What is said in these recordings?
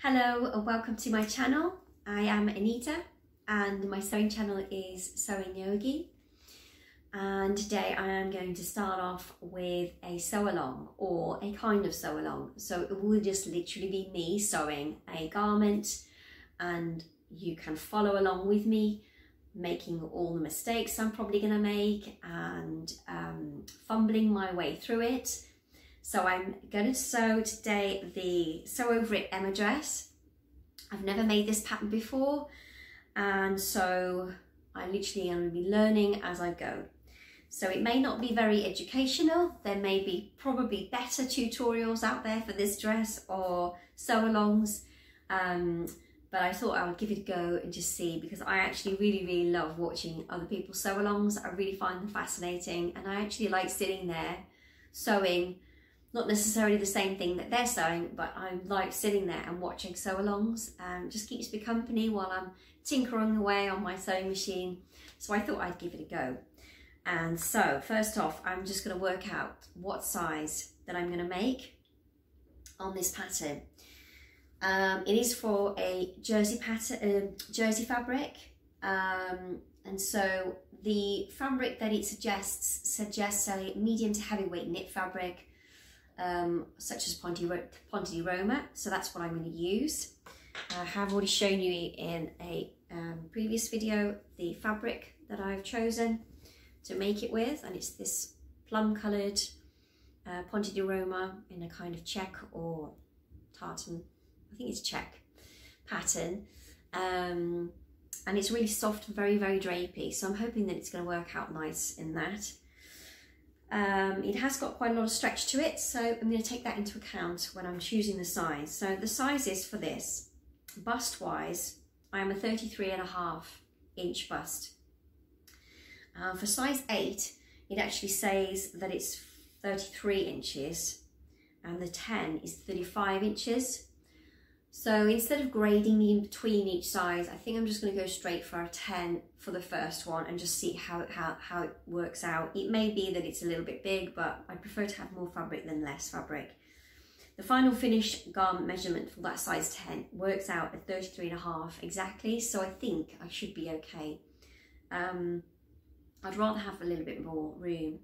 Hello and welcome to my channel. I am Anita and my sewing channel is Sewing Yogi, and today I am going to start off with a sew along, or a kind of sew along. So it will just literally be me sewing a garment and you can follow along with me, making all the mistakes I'm probably going to make and fumbling my way through it. So I'm going to sew today the Sew Over It Emma dress. I've never made this pattern before, and so I literally am going to be learning as I go. So it may not be very educational. There may be probably better tutorials out there for this dress or sew-alongs, but I thought I would give it a go and just see, because I actually really love watching other people sew-alongs. I really find them fascinating, and I actually like sitting there sewing. Not necessarily the same thing that they're sewing, but I like sitting there and watching sew-alongs. Just keeps me company while I'm tinkering away on my sewing machine. So I thought I'd give it a go. And so first off, I'm just going to work out what size that I'm going to make on this pattern. It is for a jersey pattern, jersey fabric, and so the fabric that it suggests a medium to heavyweight knit fabric. Such as Ponte di Roma, so that's what I'm going to use. I have already shown you in a previous video the fabric that I've chosen to make it with, and it's this plum coloured Ponte di Roma in a kind of check or tartan, I think it's check pattern, and it's really soft, very drapey, so I'm hoping that it's going to work out nice in that. It has got quite a lot of stretch to it, so I'm going to take that into account when I'm choosing the size. So the sizes for this, bust wise, I am a 33.5 inch bust. For size 8, it actually says that it's 33 inches and the 10 is 35 inches. So instead of grading in between each size, I think I'm just going to go straight for a 10 for the first one and just see how it works out. It may be that it's a little bit big, but I prefer to have more fabric than less fabric. The final finished garment measurement for that size 10 works out at 33.5 exactly, so I think I should be okay. I'd rather have a little bit more room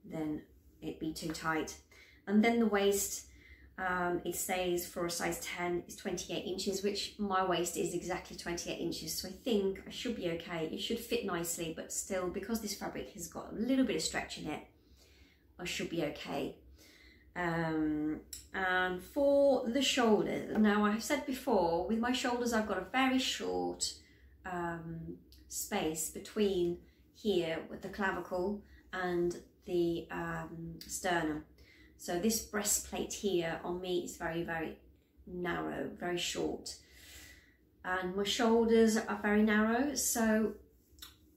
than it be too tight. And then the waist, it says for a size 10 is 28 inches, which my waist is exactly 28 inches. So I think I should be okay. It should fit nicely, but still, because this fabric has got a little bit of stretch in it, I should be okay. And for the shoulders, now I have said before, with my shoulders, I've got a very short space between here with the clavicle and the sternum. So this breastplate here on me is very narrow, very short. And my shoulders are very narrow, so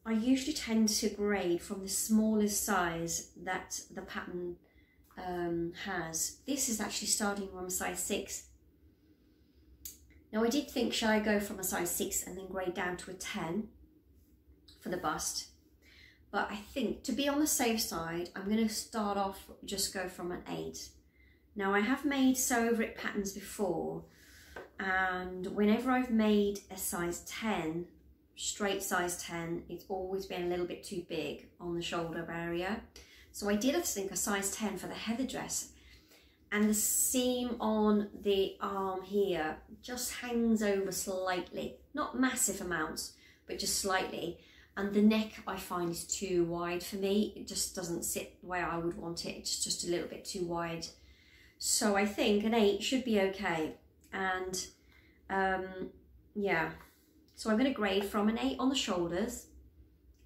I usually tend to grade from the smallest size that the pattern has. This is actually starting from a size 6. Now I did think, shall I go from a size 6 and then grade down to a 10 for the bust? But I think, to be on the safe side, I'm going to start off, just go from an 8. Now I have made sew over it patterns before, and whenever I've made a size 10, straight size 10, it's always been a little bit too big on the shoulder area. So I did think a size 10 for the heather dress, and the seam on the arm here just hangs over slightly, not massive amounts, but just slightly. And the neck I find is too wide for me. It just doesn't sit the way I would want it. It's just a little bit too wide. So I think an 8 should be okay. And yeah, so I'm going to grade from an 8 on the shoulders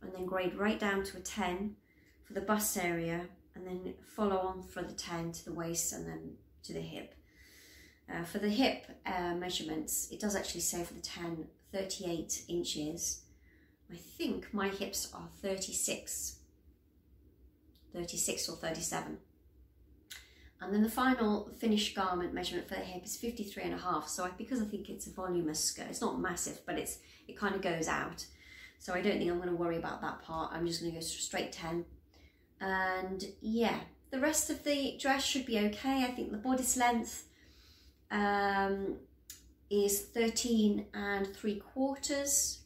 and then grade right down to a 10 for the bust area, and then follow on for the 10 to the waist and then to the hip. For the hip measurements, it does actually say for the 10, 38 inches. I think my hips are 36 or 37. And then the final finished garment measurement for the hip is 53.5. So because I think it's a voluminous skirt, it's not massive, but it kind of goes out. So I don't think I'm going to worry about that part. I'm just going to go straight 10. And yeah, the rest of the dress should be okay. I think the bodice length is 13 3/4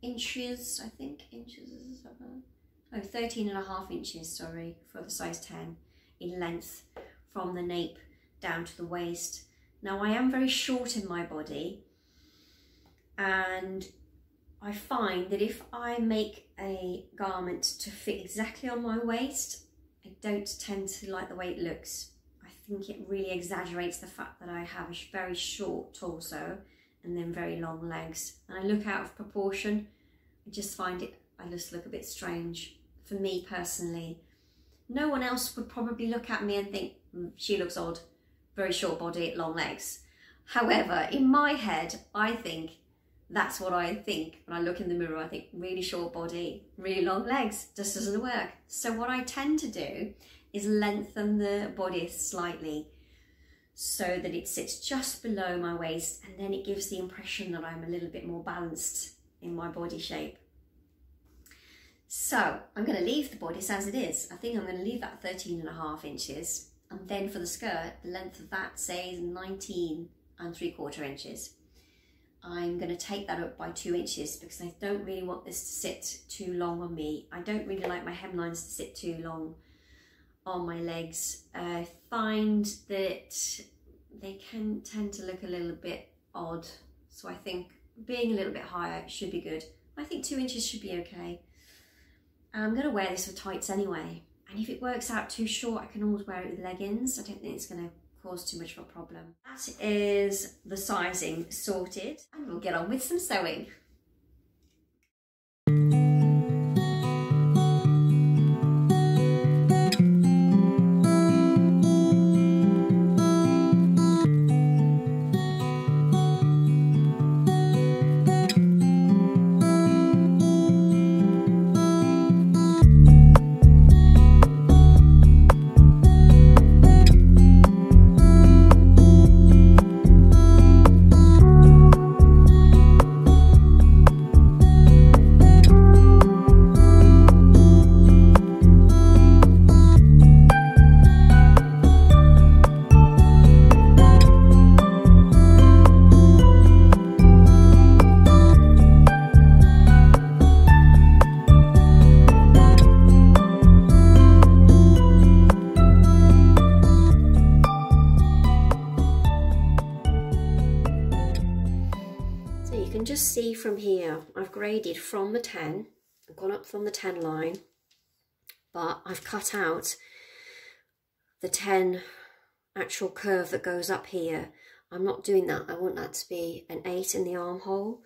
inches, I think, inches, oh, 13.5 inches, sorry, for the size 10 in length from the nape down to the waist. Now I am very short in my body, and I find that if I make a garment to fit exactly on my waist, I don't tend to like the way it looks. I think it really exaggerates the fact that I have a very short torso and then very long legs, and I look out of proportion. I just find it, I just look a bit strange for me personally. No one else would probably look at me and think, she looks odd, very short body, long legs. However, in my head, I think that's what I think. When I look in the mirror, I think really short body, really long legs, just doesn't work. So what I tend to do is lengthen the bodice slightly so that it sits just below my waist, and then it gives the impression that I'm a little bit more balanced in my body shape. So I'm going to leave the bodice as it is. I think I'm going to leave that 13.5 inches, and then for the skirt, the length of that says 19 3/4 inches. I'm going to take that up by 2 inches because I don't really want this to sit too long on me. I don't really like my hemlines to sit too long on my legs. I find that they can tend to look a little bit odd, so I think being a little bit higher should be good. I think 2 inches should be okay. I'm going to wear this with tights anyway, and if it works out too short, I can always wear it with leggings. I don't think it's going to cause too much of a problem. That is the sizing sorted, and we'll get on with some sewing. See from here, I've graded from the 10, I've gone up from the 10 line, but I've cut out the 10 actual curve that goes up here. I'm not doing that. I want that to be an 8 in the armhole.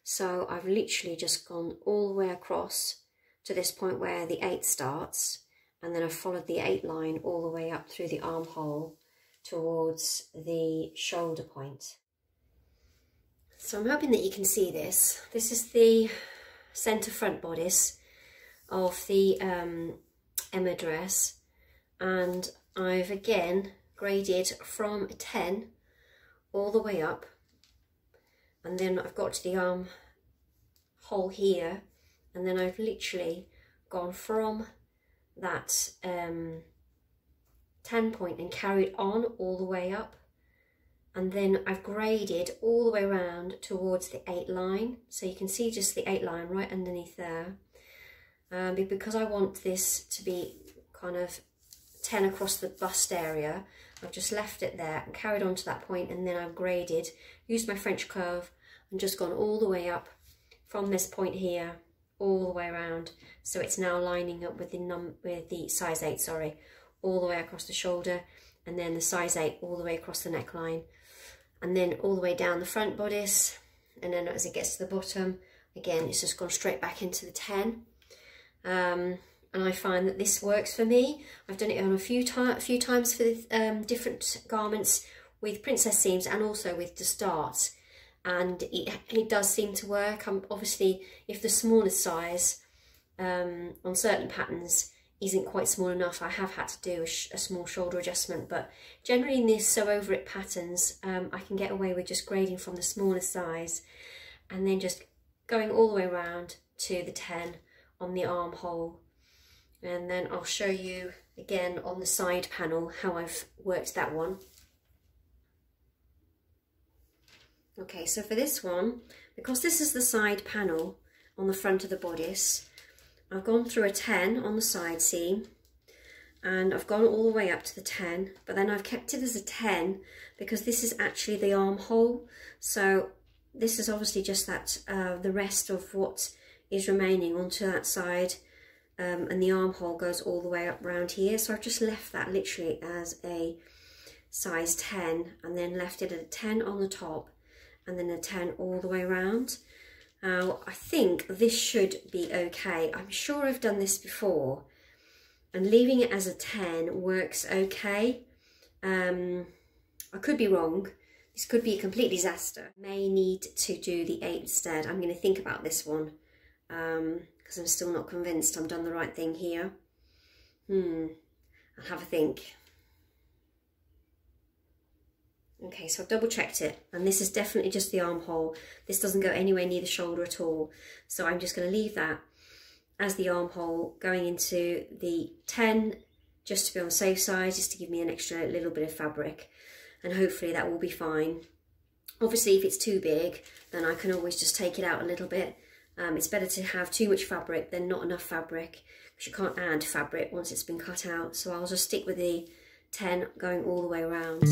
So I've literally just gone all the way across to this point where the 8 starts, and then I've followed the 8 line all the way up through the armhole towards the shoulder point. So I'm hoping that you can see this. This is the centre front bodice of the Emma dress, and I've again graded from 10 all the way up, and then I've got to the armhole here, and then I've literally gone from that 10 point and carried on all the way up. And then I've graded all the way around towards the 8 line. So you can see just the 8 line right underneath there. Because I want this to be kind of 10 across the bust area, I've just left it there and carried on to that point, and then I've graded, used my French curve, and just gone all the way up from this point here, all the way around. So it's now lining up with the size 8, sorry, all the way across the shoulder, and then the size 8 all the way across the neckline, and then all the way down the front bodice, and then as it gets to the bottom, again, it's just gone straight back into the 10. And I find that this works for me. I've done it on a few times for the, different garments with princess seams and also with the starts, and it does seem to work. Obviously, if the smallest size on certain patterns isn't quite small enough, I have had to do a small shoulder adjustment, but generally in these sew over it patterns, I can get away with just grading from the smallest size and then just going all the way around to the 10 on the armhole. And then I'll show you again on the side panel how I've worked that one. Okay, so for this one, because this is the side panel on the front of the bodice, I've gone through a 10 on the side seam, and I've gone all the way up to the 10, but then I've kept it as a 10 because this is actually the armhole. So this is obviously just that the rest of what is remaining onto that side, and the armhole goes all the way up around here. So I've just left that literally as a size 10, and then left it at a 10 on the top and then a 10 all the way around. Now I think this should be okay. I'm sure I've done this before, and leaving it as a 10 works okay. I could be wrong. This could be a complete disaster. May need to do the 8 instead. I'm going to think about this one because I'm still not convinced I've done the right thing here. I'll have a think. Okay, so I've double checked it, and this is definitely just the armhole. This doesn't go anywhere near the shoulder at all. So I'm just going to leave that as the armhole going into the 10, just to be on the safe side, just to give me an extra little bit of fabric, and hopefully that will be fine. Obviously, if it's too big, then I can always just take it out a little bit. It's better to have too much fabric than not enough fabric, because you can't add fabric once it's been cut out. So I'll just stick with the 10 going all the way around.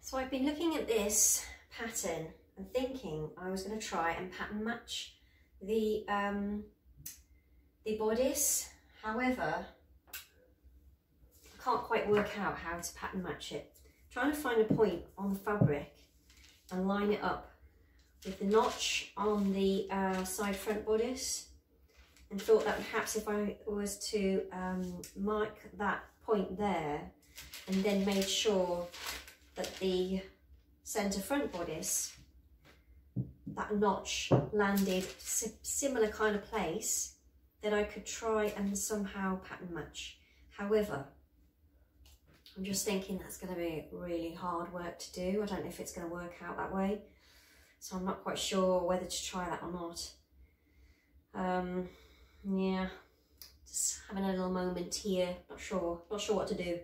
So I've been looking at this pattern and thinking I was going to try and pattern match the bodice. However, I can't quite work out how to pattern match it. I'm trying to find a point on the fabric and line it up with the notch on the side front bodice, and thought that perhaps if I was to mark that point there and then made sure that the centre front bodice, that notch landed similar kind of place, then I could try and somehow pattern match. However, I'm just thinking that's going to be really hard work to do. I don't know if it's going to work out that way, so I'm not quite sure whether to try that or not. Yeah, just having a little moment here, not sure what to do.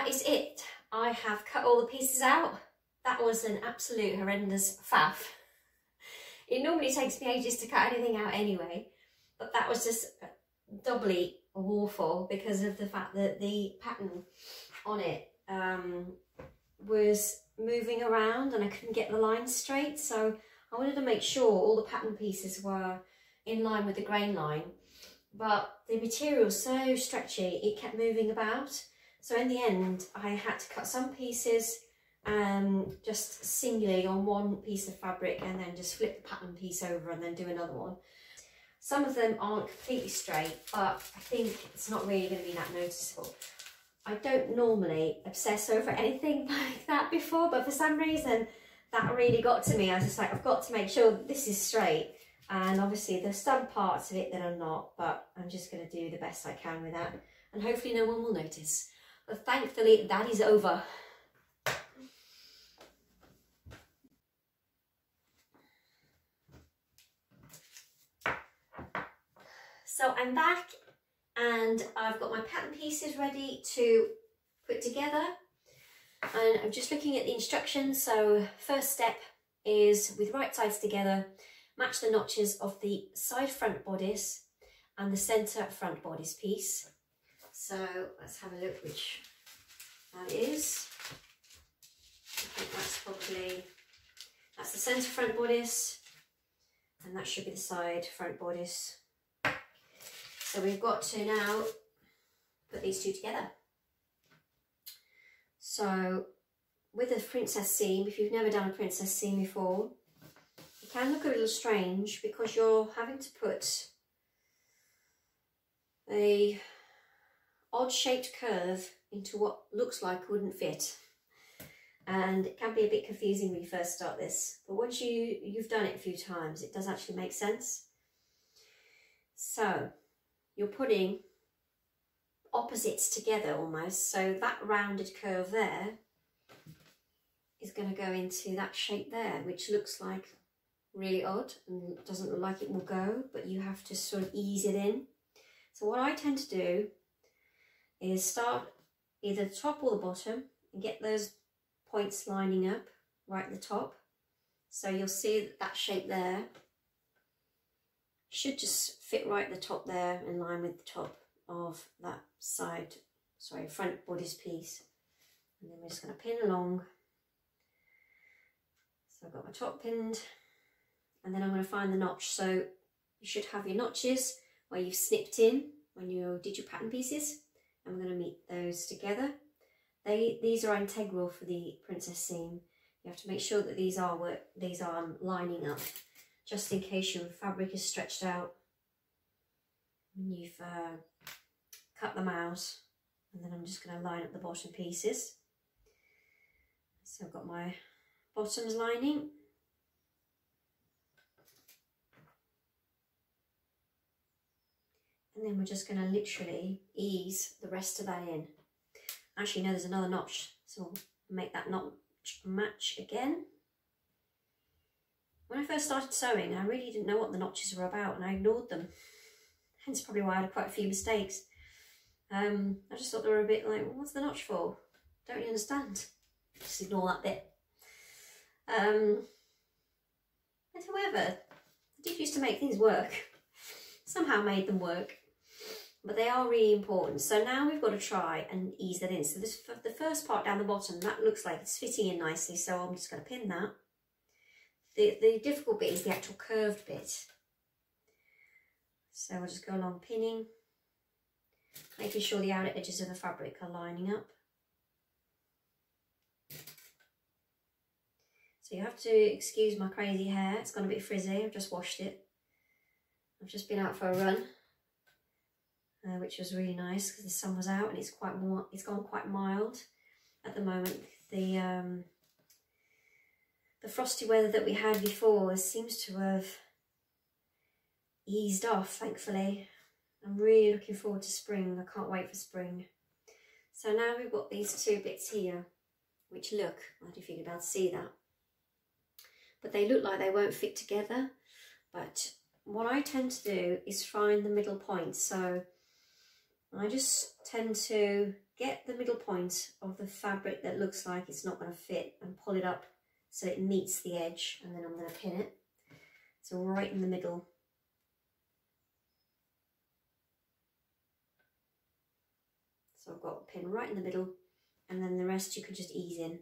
that is it. I have cut all the pieces out. That was an absolute horrendous faff. It normally takes me ages to cut anything out anyway, but that was just doubly awful because of the fact that the pattern on it was moving around and I couldn't get the lines straight. So I wanted to make sure all the pattern pieces were in line with the grain line, but the material was so stretchy, it kept moving about. So in the end, I had to cut some pieces just singly on one piece of fabric and then just flip the pattern piece over and then do another one. Some of them aren't completely straight, but I think it's not really going to be that noticeable. I don't normally obsess over anything like that before, but for some reason that really got to me. I was just like, I've got to make sure that this is straight. And obviously there's some parts of it that are not, but I'm just going to do the best I can with that. And hopefully no one will notice. But thankfully that is over. So I'm back and I've got my pattern pieces ready to put together. And I'm just looking at the instructions. So first step is with right sides together, match the notches of the side front bodice and the centre front bodice piece. So let's have a look which that is. I think that's the centre front bodice, and that should be the side front bodice. So we've got to now put these two together. So with a princess seam, if you've never done a princess seam before, it can look a little strange because you're having to put a odd shaped curve into what looks like wouldn't fit. And it can be a bit confusing when you first start this, but once you've done it a few times, it does actually make sense. So you're putting opposites together almost, so that rounded curve there is going to go into that shape there, which looks like really odd and doesn't look like it will go, but you have to sort of ease it in. So what I tend to do is start either the top or the bottom and get those points lining up right at the top. So you'll see that that shape there should just fit right at the top there, in line with the top of that front bodice piece. And then we're just going to pin along. So I've got my top pinned, and then I'm going to find the notch. So you should have your notches where you've snipped in when you did your pattern pieces, and we're going to meet those together. These are integral for the princess seam. You have to make sure that these are lining up, just in case your fabric is stretched out when you've cut them out. And then I'm just going to line up the bottom pieces. So I've got my bottoms lining. And then we're just going to literally ease the rest of that in. Actually, no, there's another notch, so we'll make that notch match again. When I first started sewing, I really didn't know what the notches were about, and I ignored them. Hence probably why I had quite a few mistakes. I just thought they were a bit like, well, what's the notch for? Don't really understand. Just ignore that bit. And however, I did used to make things work. Somehow made them work. But they are really important. So now we've got to try and ease that in. So this, the first part down the bottom, that looks like it's fitting in nicely. So I'm just going to pin that. The difficult bit is the actual curved bit. So we'll just go along pinning, making sure the outer edges of the fabric are lining up. So you have to excuse my crazy hair. It's gone a bit frizzy. I've just washed it. I've just been out for a run. Which was really nice because the sun was out and it's quite warm. It's gone quite mild at the moment. The frosty weather that we had before seems to have eased off, thankfully. I'm really looking forward to spring. I can't wait for spring. So now we've got these two bits here, which look, I don't know if you can be able to see that, but they look like they won't fit together. But what I tend to do is find the middle point. So I just tend to get the middle point of the fabric that looks like it's not going to fit and pull it up so it meets the edge, and then I'm going to pin it. So right in the middle. So I've got a pin right in the middle, and then the rest you can just ease in.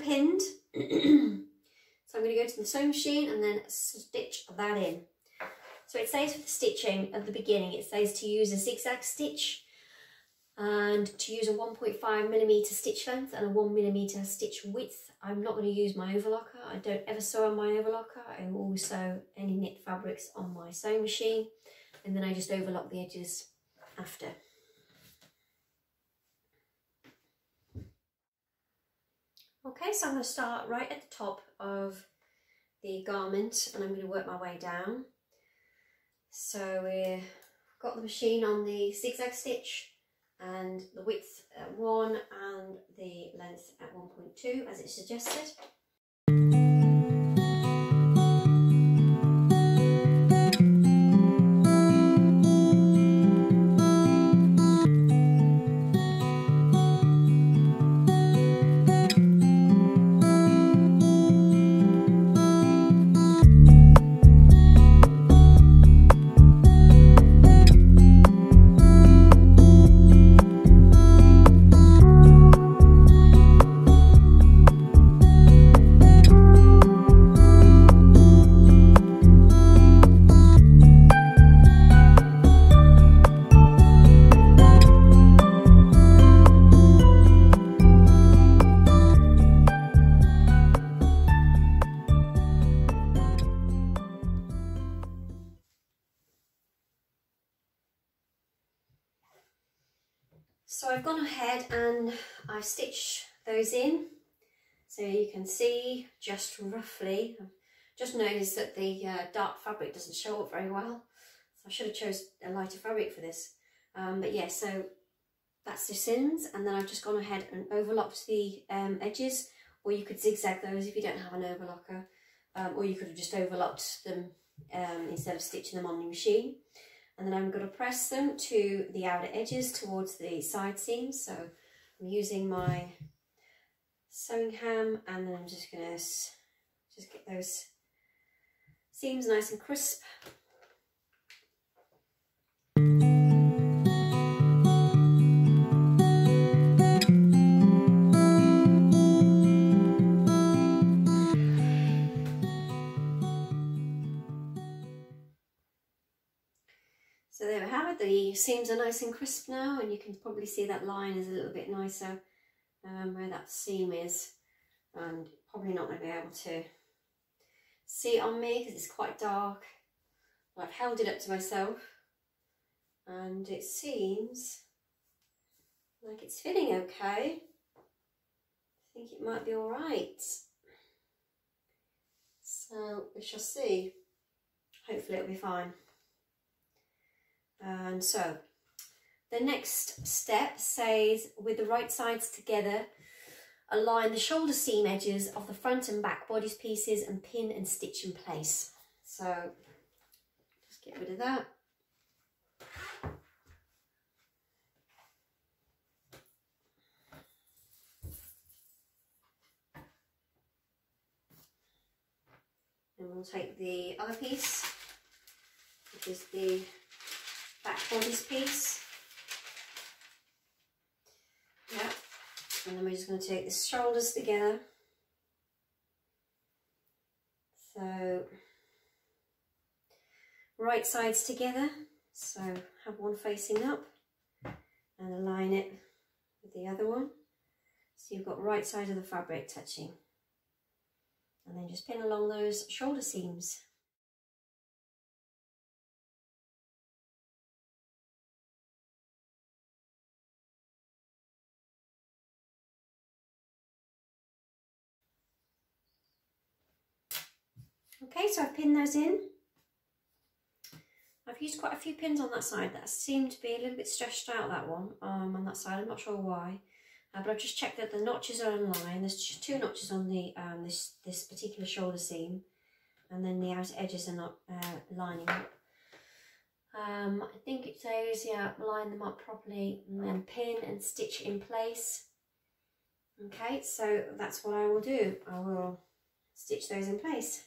Pinned. So I'm going to go to the sewing machine and then stitch that in. So it says for the stitching at the beginning, it says to use a zigzag stitch and to use a 1.5mm stitch length and a 1mm stitch width. I'm not going to use my overlocker. I don't ever sew on my overlocker. I always sew any knit fabrics on my sewing machine, and then I just overlock the edges after. Okay, so I'm going to start right at the top of the garment and I'm going to work my way down. So we've got the machine on the zigzag stitch and the width at 1 and the length at 1.2 as it suggested. So I've gone ahead and I've stitched those in, so you can see just roughly. I've just noticed that the dark fabric doesn't show up very well, so I should have chose a lighter fabric for this. But yeah, so that's the seams, and then I've just gone ahead and overlocked the edges, or you could zigzag those if you don't have an overlocker, or you could have just overlocked them instead of stitching them on the machine. And then I'm going to press them to the outer edges towards the side seams. So I'm using my sewing ham, and then I'm just going to just get those seams nice and crisp. So there we have it, the seams are nice and crisp now, and you can probably see that line is a little bit nicer where that seam is, and probably not going to be able to see it on me because it's quite dark, but I've held it up to myself and it seems like it's fitting okay. I think it might be alright, so we shall see. Hopefully it'll be fine. And so the next step says, with the right sides together, align the shoulder seam edges of the front and back bodice pieces and pin and stitch in place. So just get rid of that. And we'll take the other piece, which is the back bodice piece. Yeah, and then we're just going to take the shoulders together. So right sides together, so have one facing up and align it with the other one. So you've got right side of the fabric touching. and then just pin along those shoulder seams. Okay, so I've pinned those in. I've used quite a few pins on that side. That seemed to be a little bit stretched out, that one, on that side. I'm not sure why. But I've just checked that the notches are in line. There's 2 notches on the this particular shoulder seam, and then the outer edges are not lining up. I think it says, yeah, line them up properly and then pin and stitch in place. Okay, so that's what I will do. I will stitch those in place.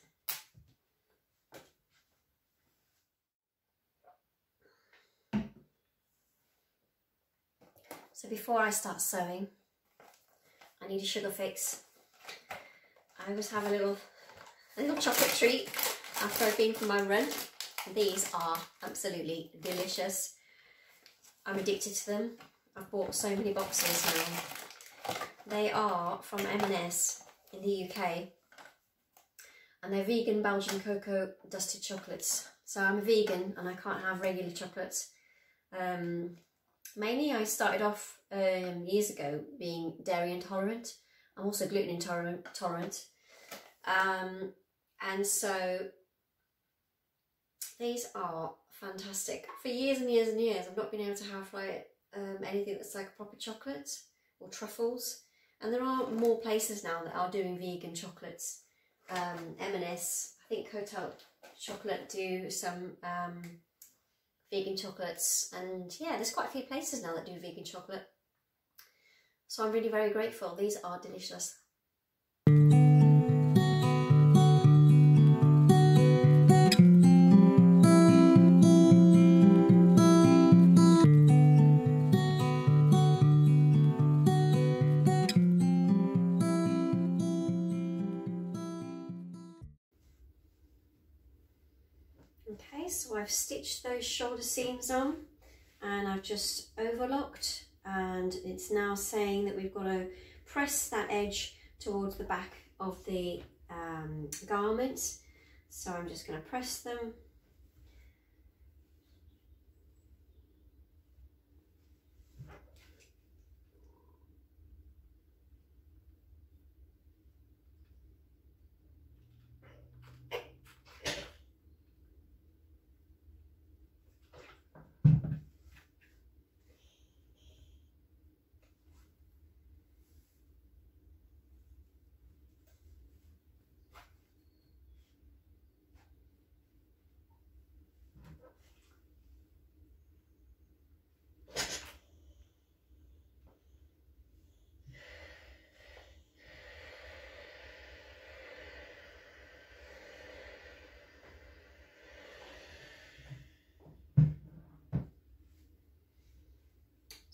So before I start sewing, I need a sugar fix. I always have a little chocolate treat after I've been for my run. These are absolutely delicious. I'm addicted to them. I've bought so many boxes now. They are from M&S in the UK, and they're vegan Belgian cocoa dusted chocolates. So I'm a vegan and I can't have regular chocolates. Mainly I started off years ago being dairy intolerant. I'm also gluten intolerant. And so these are fantastic. For years and years and years I've not been able to have like anything that's like a proper chocolate or truffles. And there are more places now that are doing vegan chocolates. M&S, I think Hotel Chocolate do some vegan chocolates, and yeah, there's quite a few places now that do vegan chocolate. So I'm really very grateful. These are delicious. Okay, so I've stitched those shoulder seams on and I've just overlocked, and it's now saying that we've got to press that edge towards the back of the garment. So I'm just going to press them.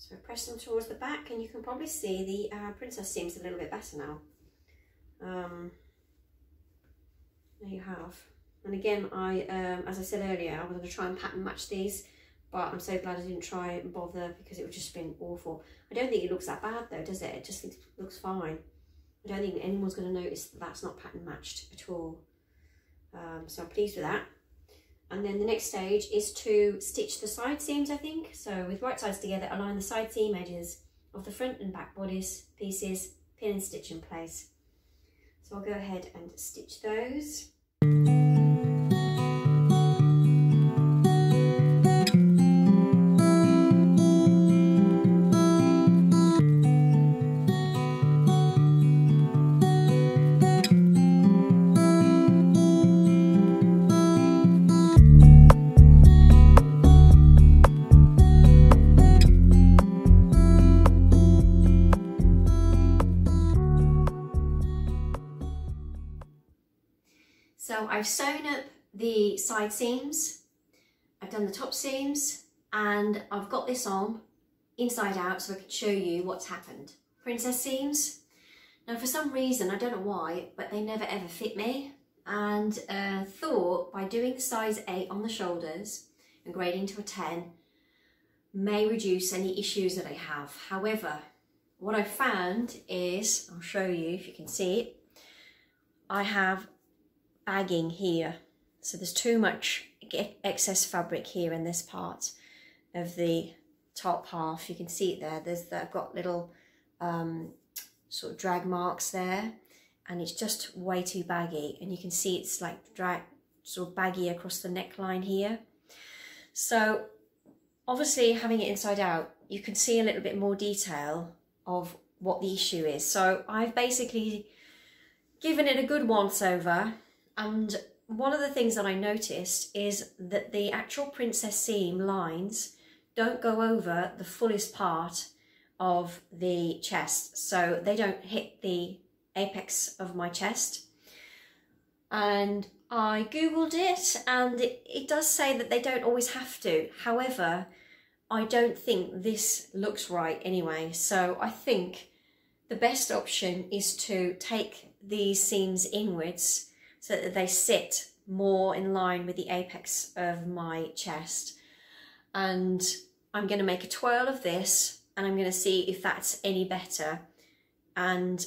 So press them towards the back, and you can probably see the princess seams a little bit better now. There you have. And again, as I said earlier, I was going to try and pattern match these, but I'm so glad I didn't try and bother, because it would just been awful. I don't think it looks that bad though, does it? It just looks fine. I don't think anyone's going to notice that that's not pattern matched at all. So I'm pleased with that. And then the next stage is to stitch the side seams, I think. So with right sides together, align the side seam edges of the front and back bodice pieces, pin and stitch in place. So I'll go ahead and stitch those. So I've sewn up the side seams, I've done the top seams, and I've got this on inside out so I can show you what's happened. Princess seams. Now for some reason, I don't know why, but they never ever fit me, and thought by doing the size 8 on the shoulders and grading to a 10 may reduce any issues that I have. However, what I found is, I'll show you if you can see it, I have bagging here. So there's too much excess fabric here in this part of the top half. You can see it there. I've got little sort of drag marks there, and it's just way too baggy. And you can see it's like sort of baggy across the neckline here. So obviously having it inside out, you can see a little bit more detail of what the issue is. So I've basically given it a good once over, and one of the things that I noticed is that the actual princess seam lines don't go over the fullest part of the chest, so they don't hit the apex of my chest. And I googled it, and it does say that they don't always have to. However, I don't think this looks right anyway, so I think the best option is to take these seams inwards so that they sit more in line with the apex of my chest. And I'm going to make a toile of this, and I'm going to see if that's any better and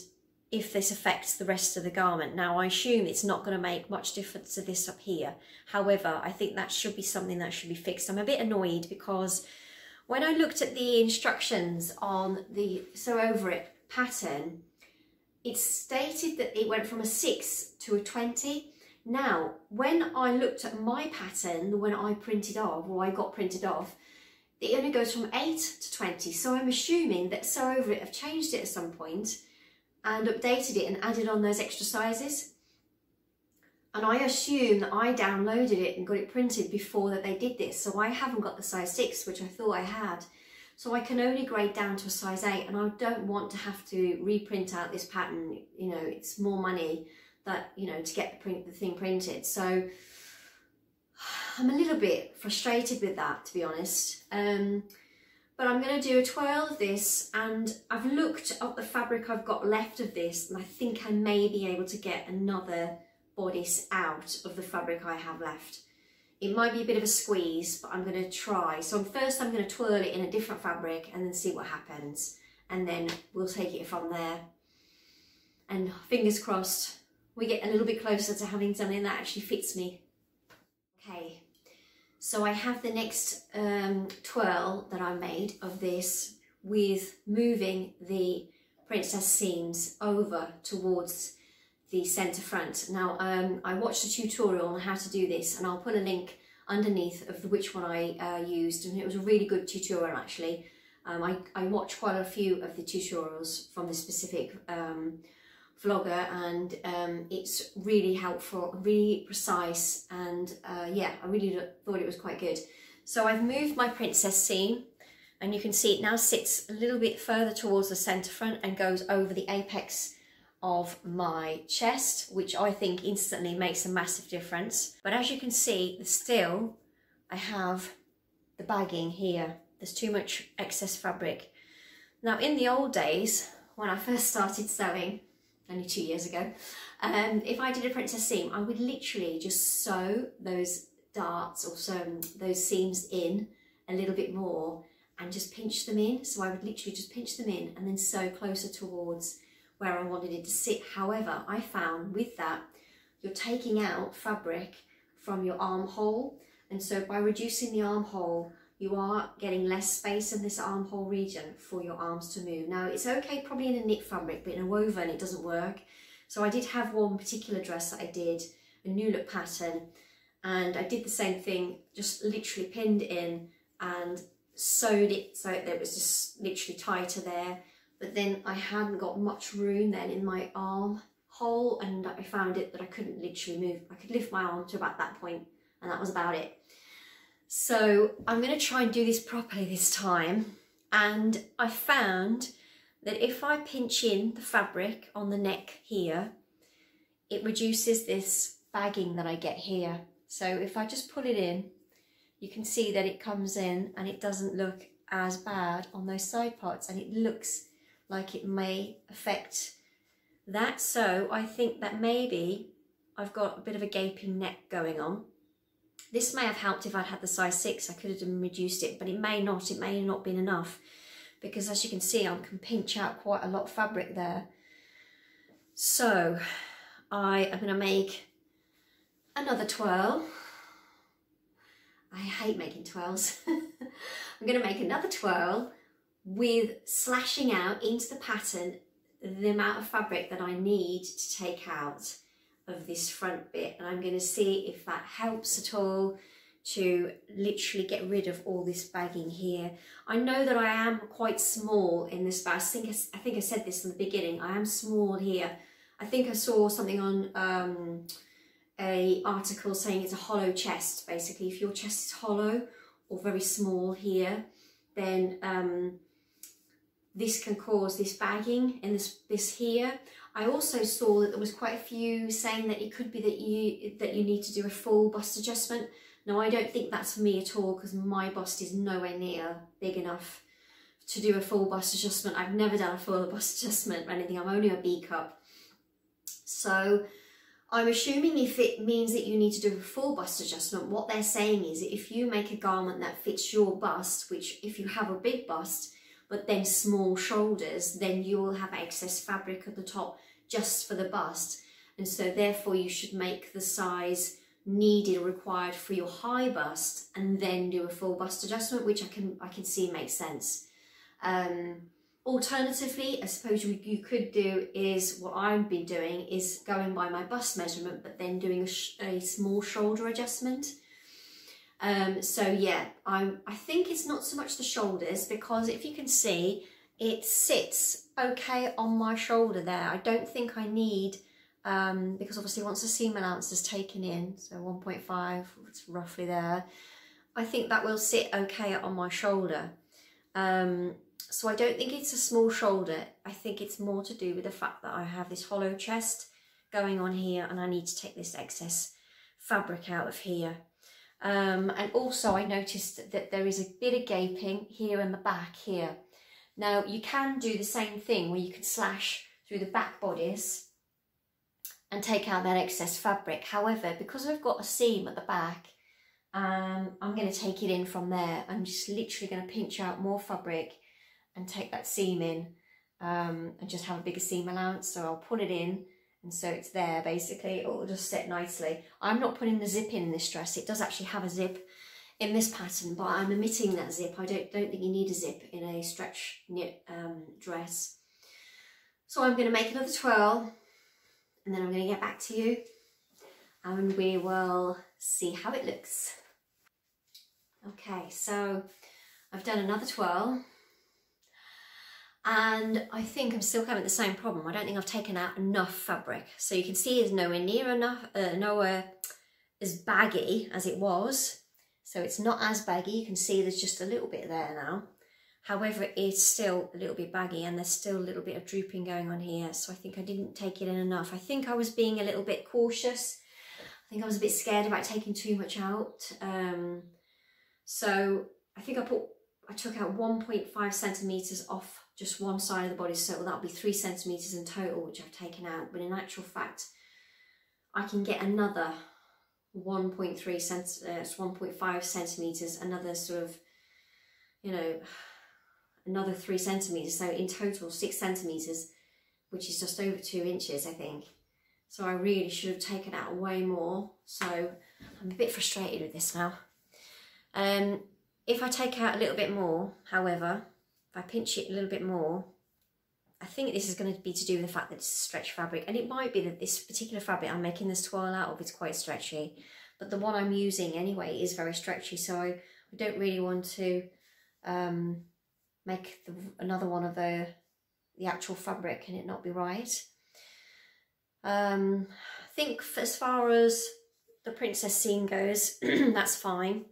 if this affects the rest of the garment. Now, I assume it's not going to make much difference to this up here. However, I think that should be something that should be fixed. I'm a bit annoyed because when I looked at the instructions on the Sew Over It pattern, it stated that it went from a 6 to a 20. Now, when I looked at my pattern, the one I printed off, or I got printed off, it only goes from 8 to 20. So I'm assuming that Sew Over It have changed it at some point and updated it and added on those extra sizes. And I assume that I downloaded it and got it printed before that they did this. So I haven't got the size 6, which I thought I had. So I can only grade down to a size 8, and I don't want to have to reprint out this pattern. You know, it's more money that, you know, to get the thing printed. So I'm a little bit frustrated with that, to be honest. But I'm going to do a toile of this, and I've looked at the fabric I've got left of this, and I think I may be able to get another bodice out of the fabric I have left. It might be a bit of a squeeze, but I'm going to try. So first I'm going to twirl it in a different fabric and then see what happens. And then we'll take it from there. And fingers crossed, we get a little bit closer to having something that actually fits me. Okay, so I have the next twirl that I made of this with moving the princess seams over towards the centre front. Now, I watched a tutorial on how to do this, and I'll put a link underneath of which one I used, and it was a really good tutorial actually. I watched quite a few of the tutorials from this specific vlogger, and it's really helpful, really precise, and yeah, I really thought it was quite good. So I've moved my princess seam, and you can see it now sits a little bit further towards the centre front and goes over the apex of my chest, which I think instantly makes a massive difference. But as you can see, still I have the bagging here. There's too much excess fabric. Now, in the old days, when I first started sewing, only 2 years ago, if I did a princess seam, I would literally just sew those darts or those seams in a little bit more and just pinch them in. So I would literally just pinch them in and then sew closer towards where I wanted it to sit. However, I found with that, you're taking out fabric from your armhole. And so by reducing the armhole, you are getting less space in this armhole region for your arms to move. Now, it's okay probably in a knit fabric, but in a woven, it doesn't work. So I did have one particular dress that I did, a new look pattern, and I did the same thing, just literally pinned in and sewed it so that it was just literally tighter there. But then I hadn't got much room then in my armhole, and I found it that I couldn't literally move. I could lift my arm to about that point, and that was about it. So I'm going to try and do this properly this time. And I found that if I pinch in the fabric on the neck here, it reduces this bagging that I get here. So if I just pull it in, you can see that it comes in and it doesn't look as bad on those side parts, and it looks like it may affect that. So I think that maybe I've got a bit of a gaping neck going on. This may have helped if I'd had the size 6. I could have reduced it, but it may not been enough, because as you can see, I can pinch out quite a lot of fabric there. So I am going to make another twirl. I hate making twirls. I'm going to make another twirl with slashing out into the pattern the amount of fabric that I need to take out of this front bit, and I'm going to see if that helps at all to literally get rid of all this bagging here. I know that I am quite small in this bag. I think I said this in the beginning. I am small here. I think I saw something on a article saying it's a hollow chest. Basically, if your chest is hollow or very small here, then this can cause this bagging in this here. I also saw that there was quite a few saying that it could be that you need to do a full bust adjustment. Now, I don't think that's for me at all, because my bust is nowhere near big enough to do a full bust adjustment. I've never done a full bust adjustment or anything. I'm only a B cup. So I'm assuming if it means that you need to do a full bust adjustment, what they're saying is that if you make a garment that fits your bust, which if you have a big bust, but then small shoulders, then you will have excess fabric at the top just for the bust. And so therefore you should make the size needed or required for your high bust and then do a full bust adjustment, which I can see makes sense. Alternatively, I suppose you could do is what I've been doing is going by my bust measurement, but then doing a small shoulder adjustment. So yeah, I think it's not so much the shoulders, because if you can see, it sits okay on my shoulder there. I don't think I need, because obviously once the seam allowance is taken in, so 1.5, it's roughly there, I think that will sit okay on my shoulder. So I don't think it's a small shoulder. I think it's more to do with the fact that I have this hollow chest going on here, and I need to take this excess fabric out of here. And also I noticed that there is a bit of gaping here in the back here. Now you can do the same thing where you can slash through the back bodice and take out that excess fabric. However, because I've got a seam at the back, I'm going to take it in from there. I'm just literally going to pinch out more fabric and take that seam in, and just have a bigger seam allowance. So I'll put it in, and so it's there basically. It will just sit nicely. I'm not putting the zip in this dress. It does actually have a zip in this pattern, but I'm omitting that zip. I don't think you need a zip in a stretch knit dress. So I'm going to make another twirl, and then I'm going to get back to you, and we will see how it looks. Okay, so I've done another twirl, and I think I'm still having the same problem. I don't think I've taken out enough fabric. So you can see it's nowhere near enough, nowhere as baggy as it was. So it's not as baggy. You can see there's just a little bit there now. However, it's still a little bit baggy, and there's still a little bit of drooping going on here. So I think I didn't take it in enough. I think I was being a little bit cautious. I think I was a bit scared about taking too much out. So I think I took out 1.5 centimetres off just one side of the body, so that'll be 3 centimetres in total, which I've taken out. But in actual fact, I can get another 1.5 centimetres, another sort of, you know, another 3 centimetres. So in total, 6 centimetres, which is just over 2 inches, I think. So I really should have taken out way more. So I'm a bit frustrated with this now. If I take out a little bit more, however, if I pinch it a little bit more, I think this is going to be to do with the fact that it's stretch fabric, and it might be that this particular fabric I'm making this twirl out of is quite stretchy, but the one I'm using anyway is very stretchy, so I don't really want to make another one of the actual fabric and it not be right. I think as far as the princess seam goes, that's fine.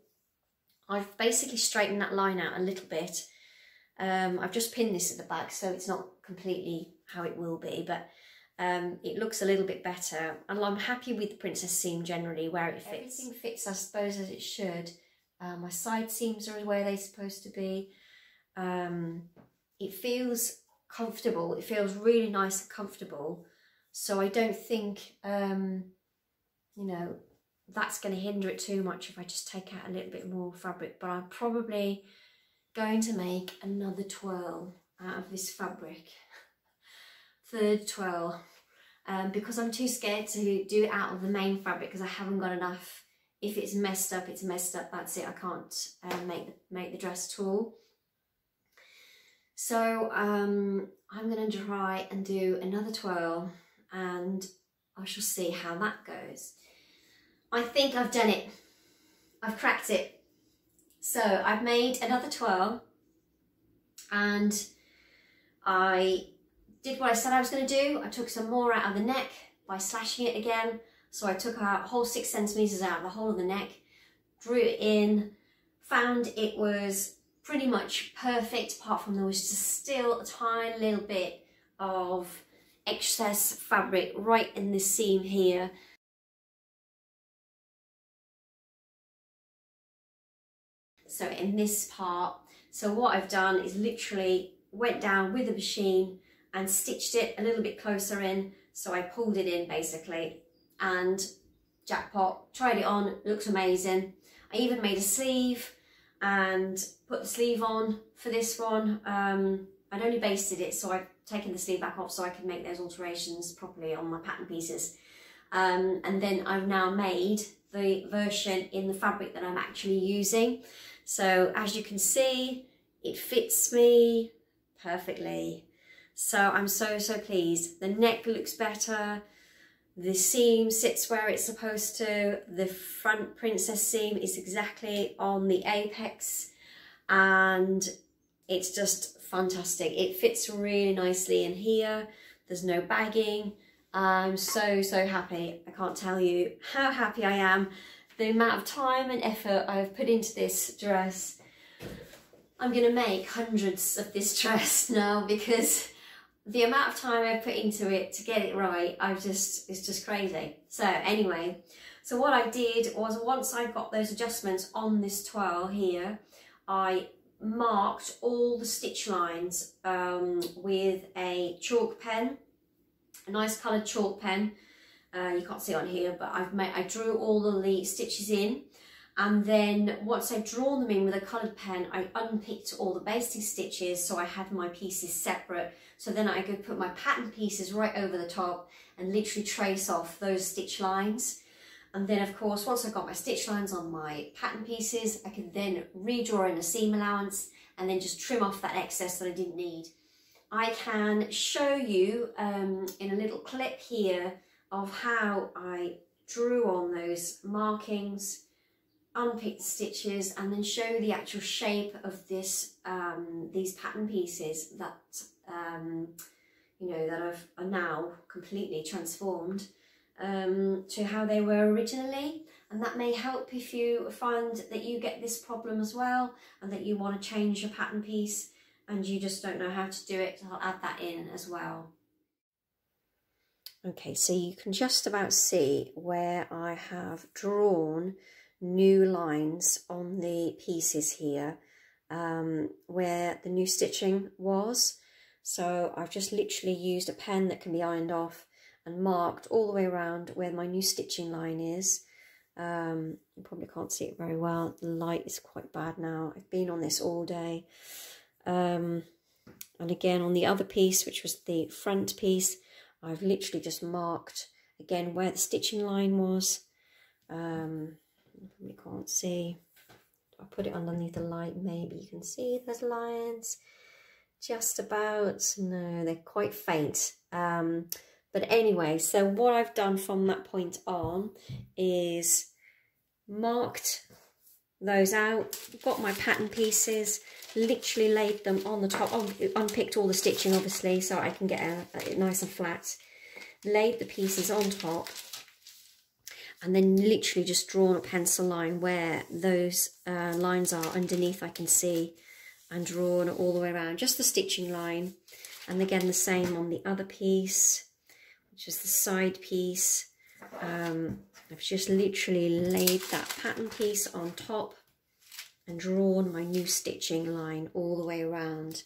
I've basically straightened that line out a little bit. I've just pinned this at the back, so it's not completely how it will be, but it looks a little bit better. And I'm happy with the princess seam generally, where it fits. Everything fits, I suppose, as it should. My side seams are where they're supposed to be. It feels comfortable. It feels really nice and comfortable. So I don't think, you know, that's going to hinder it too much if I just take out a little bit more fabric. But I'm probably going to make another twirl out of this fabric. Third twirl. because I'm too scared to do it out of the main fabric because I haven't got enough. If it's messed up, it's messed up, that's it. I can't make the dress at all. So I'm going to try and do another twirl and I shall see how that goes. I think I've done it. I've cracked it. So I've made another twirl and I did what I said I was going to do. I took some more out of the neck by slashing it again. So I took a whole 6 centimetres out of the whole of the neck, drew it in, found it was pretty much perfect, apart from there was just still a tiny little bit of excess fabric right in this seam here. So in this part, so what I've done is literally went down with the machine and stitched it a little bit closer in. So I pulled it in basically, and jackpot, tried it on, looks amazing. I even made a sleeve and put the sleeve on for this one. I'd only basted it, so I've taken the sleeve back off so I can make those alterations properly on my pattern pieces. And then I've now made the version in the fabric that I'm actually using. So as you can see, it fits me perfectly. So I'm so pleased. The neck looks better. The seam sits where it's supposed to. The front princess seam is exactly on the apex and it's just fantastic. It fits really nicely in here. There's no bagging. I'm so happy. I can't tell you how happy I am. The amount of time and effort I've put into this dress. I'm gonna make hundreds of this dress now because the amount of time I put into it to get it right, it's just crazy. So anyway, so what I did was once I got those adjustments on this twirl here, I marked all the stitch lines with a chalk pen, a nice coloured chalk pen. You can't see it on here, but I drew all the stitches in, and then once I'd drawn them in with a coloured pen, I unpicked all the basting stitches so I had my pieces separate. So then I could put my pattern pieces right over the top and literally trace off those stitch lines. And then of course, once I got my stitch lines on my pattern pieces, I could then redraw in a seam allowance and then just trim off that excess that I didn't need. I can show you in a little clip here of how I drew on those markings, unpick the stitches, and then show the actual shape of this these pattern pieces that you know, that are now completely transformed to how they were originally. And that may help if you find that you get this problem as well and that you want to change your pattern piece and you just don't know how to do it. I'll add that in as well. Okay, so you can just about see where I have drawn new lines on the pieces here, where the new stitching was. So I've just literally used a pen that can be ironed off and marked all the way around where my new stitching line is. You probably can't see it very well. The light is quite bad now. I've been on this all day. And again on the other piece, which was the front piece, I've literally just marked again where the stitching line was. You can't see. I'll put it underneath the light, maybe you can see there's lines. Just about, no, they're quite faint. But anyway, so what I've done from that point on is marked those out, got my pattern pieces, literally laid them on the top, unpicked all the stitching obviously so I can get it nice and flat, laid the pieces on top, and then literally just drawn a pencil line where those lines are underneath, I can see, and drawn all the way around, just the stitching line. And again the same on the other piece, which is the side piece. I've just literally laid that pattern piece on top and drawn my new stitching line all the way around.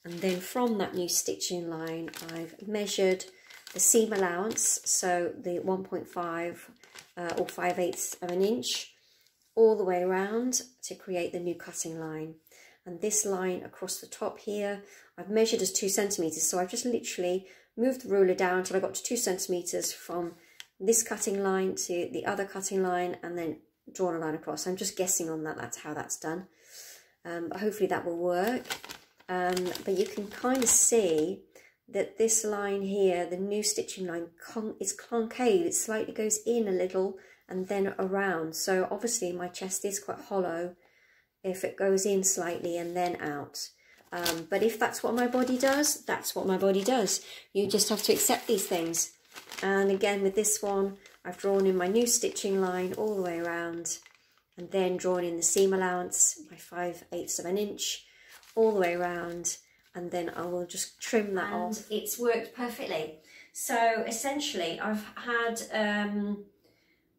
And then from that new stitching line, I've measured the seam allowance, so the 1.5 or 5/8 of an inch all the way around to create the new cutting line. And this line across the top here, I've measured as 2 centimetres, so I've just literally moved the ruler down until I got to 2 centimetres from this cutting line to the other cutting line, and then drawn a line across. I'm just guessing on that, that's how that's done. But hopefully that will work. But you can kind of see that this line here, the new stitching line, is concave. It slightly goes in a little and then around. So obviously my chest is quite hollow if it goes in slightly and then out. But if that's what my body does, that's what my body does. You just have to accept these things. And again with this one, I've drawn in my new stitching line all the way around, and then drawn in the seam allowance, my 5/8 of an inch, all the way around, and then I will just trim that off. It's worked perfectly. So essentially I've had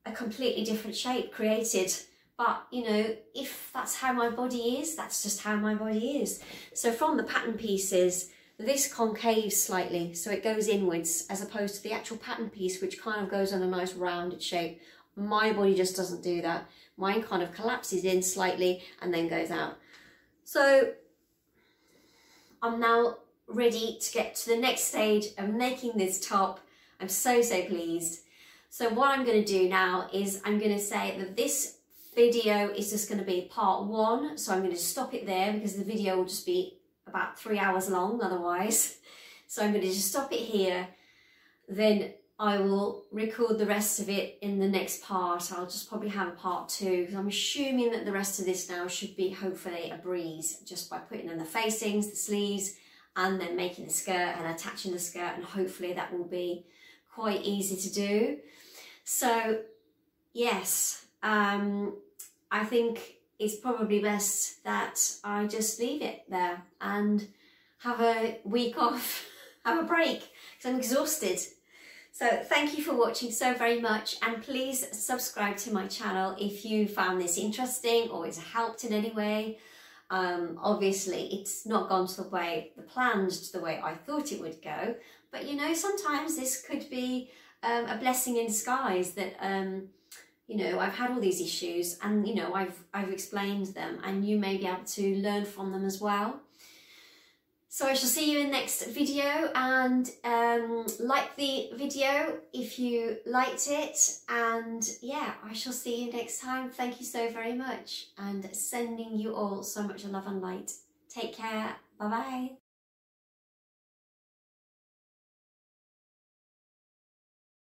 a completely different shape created, but you know, if that's how my body is, that's just how my body is. So from the pattern pieces, this concaves slightly, so it goes inwards, as opposed to the actual pattern piece, which kind of goes on a nice rounded shape. My body just doesn't do that. Mine kind of collapses in slightly and then goes out. So I'm now ready to get to the next stage of making this top. I'm so pleased. So what I'm going to do now is I'm going to say that this video is just going to be part 1. So I'm going to stop it there because the video will just be about 3 hours long otherwise. So I'm going to just stop it here. Then I will record the rest of it in the next part. I'll just probably have a part 2 because I'm assuming that the rest of this now should be hopefully a breeze, just by putting in the facings, the sleeves, and then making the skirt and attaching the skirt, and hopefully that will be quite easy to do. So yes, I think it's probably best that I just leave it there and have a week off, have a break, because I'm exhausted. So thank you for watching so very much, and please subscribe to my channel if you found this interesting or it's helped in any way. Obviously it's not gone to the planned to the way I thought it would go, but you know, sometimes this could be a blessing in disguise that you know, I've had all these issues, and you know, I've explained them, and you may be able to learn from them as well. So I shall see you in the next video, and like the video if you liked it, and yeah, I shall see you next time. Thank you so very much, and sending you all so much love and light. Take care. Bye bye.